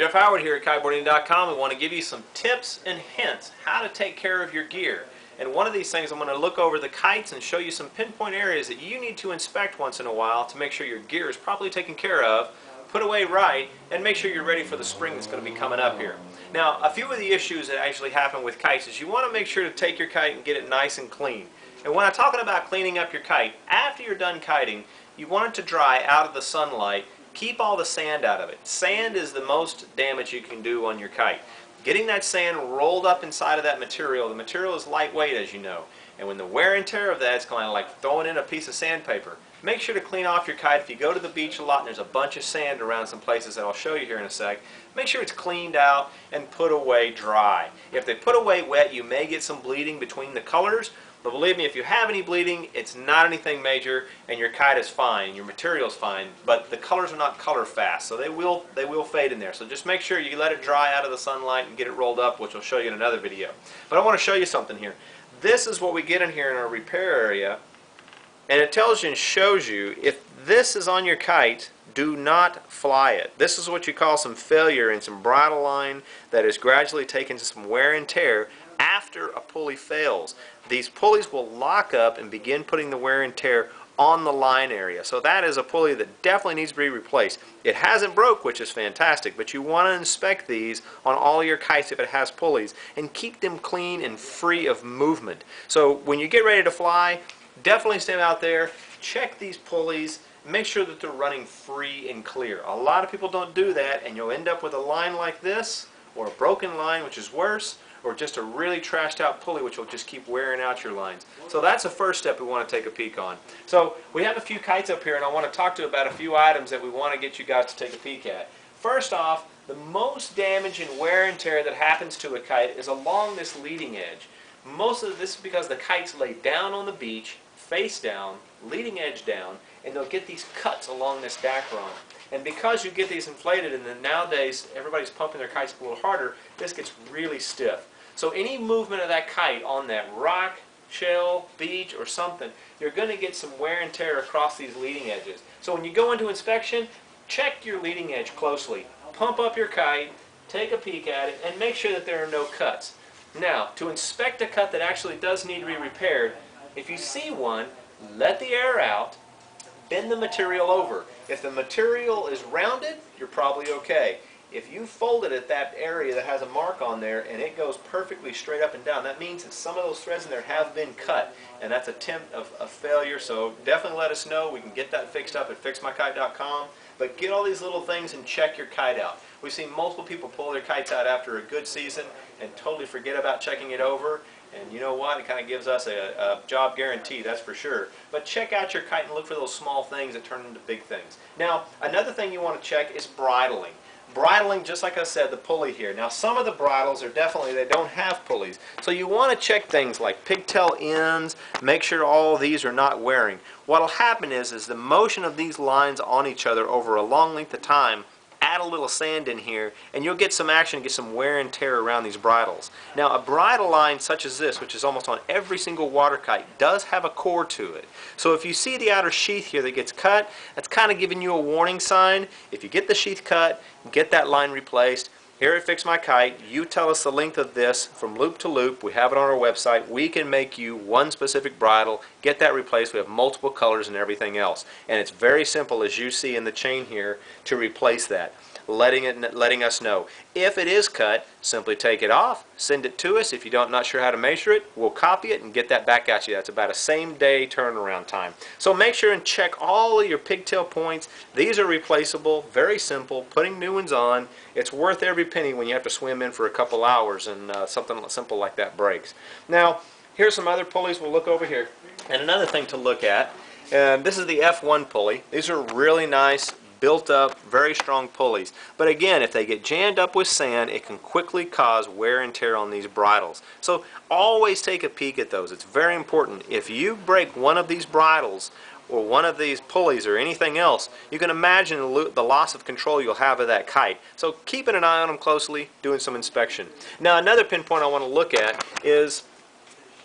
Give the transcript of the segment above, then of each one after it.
Jeff Howard here at Kiteboarding.com. We want to give you some tips and hints how to take care of your gear. And one of these things, I'm going to look over the kites and show you some pinpoint areas that you need to inspect once in a while to make sure your gear is properly taken care of, put away right, and make sure you're ready for the spring that's going to be coming up here. Now, a few of the issues that actually happen with kites is you want to make sure to take your kite and get it nice and clean. And when I'm talking about cleaning up your kite, after you're done kiting, you want it to dry out of the sunlight. Keep all the sand out of it. Sand is the most damage you can do on your kite. Getting that sand rolled up inside of that material, the material is lightweight, as you know, and when the wear and tear of that, it's kind of like throwing in a piece of sandpaper. Make sure to clean off your kite. If you go to the beach a lot and there's a bunch of sand around some places that I'll show you here in a sec, make sure it's cleaned out and put away dry. If they put away wet, you may get some bleeding between the colors. But believe me, if you have any bleeding, it's not anything major, and your kite is fine, your material is fine, but the colors are not color fast, so they will fade in there. So just make sure you let it dry out of the sunlight and get it rolled up, which I'll show you in another video. But I want to show you something here. This is what we get in here in our repair area, and it tells you and shows you if this is on your kite, do not fly it. This is what you call some failure in some bridle line that is gradually taken to some wear and tear after a pulley fails. These pulleys will lock up and begin putting the wear and tear on the line area. So that is a pulley that definitely needs to be replaced. It hasn't broke, which is fantastic, but you want to inspect these on all your kites if it has pulleys and keep them clean and free of movement. So when you get ready to fly, definitely stand out there, check these pulleys, make sure that they're running free and clear. A lot of people don't do that, and you'll end up with a line like this, or a broken line, which is worse, or just a really trashed out pulley which will just keep wearing out your lines. So that's the first step we want to take a peek on. So we have a few kites up here, and I want to talk to you about a few items that we want to get you guys to take a peek at. First off, the most damage and wear and tear that happens to a kite is along this leading edge. Most of this is because the kite's laid down on the beach, face down, leading edge down, and they'll get these cuts along this dacron. And because you get these inflated, and then nowadays everybody's pumping their kites a little harder, this gets really stiff. So any movement of that kite on that rock, shell, beach, or something, you're going to get some wear and tear across these leading edges. So when you go into inspection, check your leading edge closely. Pump up your kite, take a peek at it, and make sure that there are no cuts. Now, to inspect a cut that actually does need to be repaired, if you see one, let the air out, bend the material over. If the material is rounded, you're probably okay. If you fold it at that area that has a mark on there and it goes perfectly straight up and down, that means that some of those threads in there have been cut, and that's a attempt of failure. So definitely let us know. We can get that fixed up at fixmykite.com. But get all these little things and check your kite out. We've seen multiple people pull their kites out after a good season and totally forget about checking it over. And you know what? It kind of gives us a job guarantee, that's for sure. But check out your kite and look for those small things that turn into big things. Now, another thing you want to check is bridling. Bridling, just like I said, the pulley here. Now, some of the bridles are definitely, they don't have pulleys. So you want to check things like pigtail ends, make sure all of these are not wearing. What will happen is the motion of these lines on each other over a long length of time, add a little sand in here, and you'll get some action, get some wear and tear around these bridles. Now, a bridle line such as this, which is almost on every single water kite, does have a core to it. So if you see the outer sheath here that gets cut, that's kind of giving you a warning sign. If you get the sheath cut, get that line replaced. Here at Fix My Kite, you tell us the length of this from loop to loop. We have it on our website. We can make you one specific bridle, get that replaced. We have multiple colors and everything else. And it's very simple, as you see in the chain here, to replace that. Letting us know. If it is cut, simply take it off, send it to us. If you're not sure how to measure it, we'll copy it and get that back at you. That's about a same-day turnaround time. So make sure and check all of your pigtail points. These are replaceable, very simple, putting new ones on. It's worth every penny when you have to swim in for a couple hours and something simple like that breaks. Now, here's some other pulleys. We'll look over here. And another thing to look at, this is the F1 pulley. These are really nice, built up, very strong pulleys. But again, if they get jammed up with sand, it can quickly cause wear and tear on these bridles. So always take a peek at those. It's very important. If you break one of these bridles or one of these pulleys or anything else, you can imagine the loss of control you'll have of that kite. So keeping an eye on them closely, doing some inspection. Now, another pinpoint I want to look at is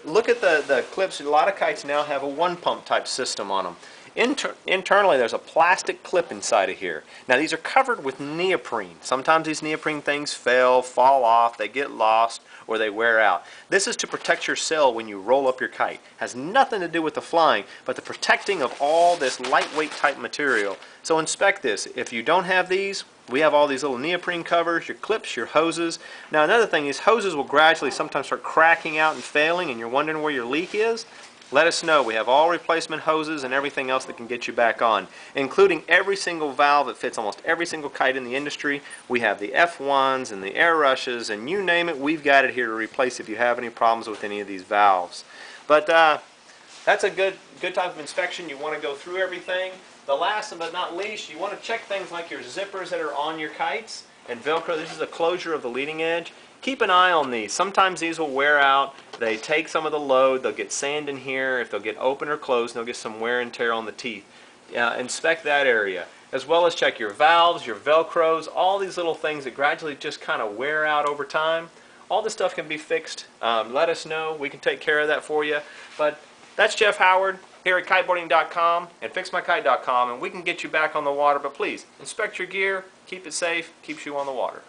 look at the clips. A lot of kites now have a one pump type system on them. Internally, there's a plastic clip inside of here. Now, these are covered with neoprene. Sometimes these neoprene things fail, fall off, they get lost, or they wear out. This is to protect your sail when you roll up your kite. Has nothing to do with the flying, but the protecting of all this lightweight type material. So inspect this. If you don't have these, we have all these little neoprene covers, your clips, your hoses. Now, another thing is hoses will gradually sometimes start cracking out and failing, and you're wondering where your leak is. Let us know. We have all replacement hoses and everything else that can get you back on, including every single valve that fits almost every single kite in the industry. We have the F1s and the air rushes, and you name it, we've got it here to replace if you have any problems with any of these valves. But that's a good type of inspection. You want to go through everything. The last but not least, you want to check things like your zippers that are on your kites and Velcro. This is the closure of the leading edge. Keep an eye on these. Sometimes these will wear out. They take some of the load. They'll get sand in here. If they'll get open or closed, they'll get some wear and tear on the teeth. Inspect that area, as well as check your valves, your Velcros, all these little things that gradually just kind of wear out over time. All this stuff can be fixed. Let us know. We can take care of that for you. But that's Jeff Howard here at Kiteboarding.com and FixMyKite.com, and we can get you back on the water. But please, inspect your gear, keep it safe, keeps you on the water.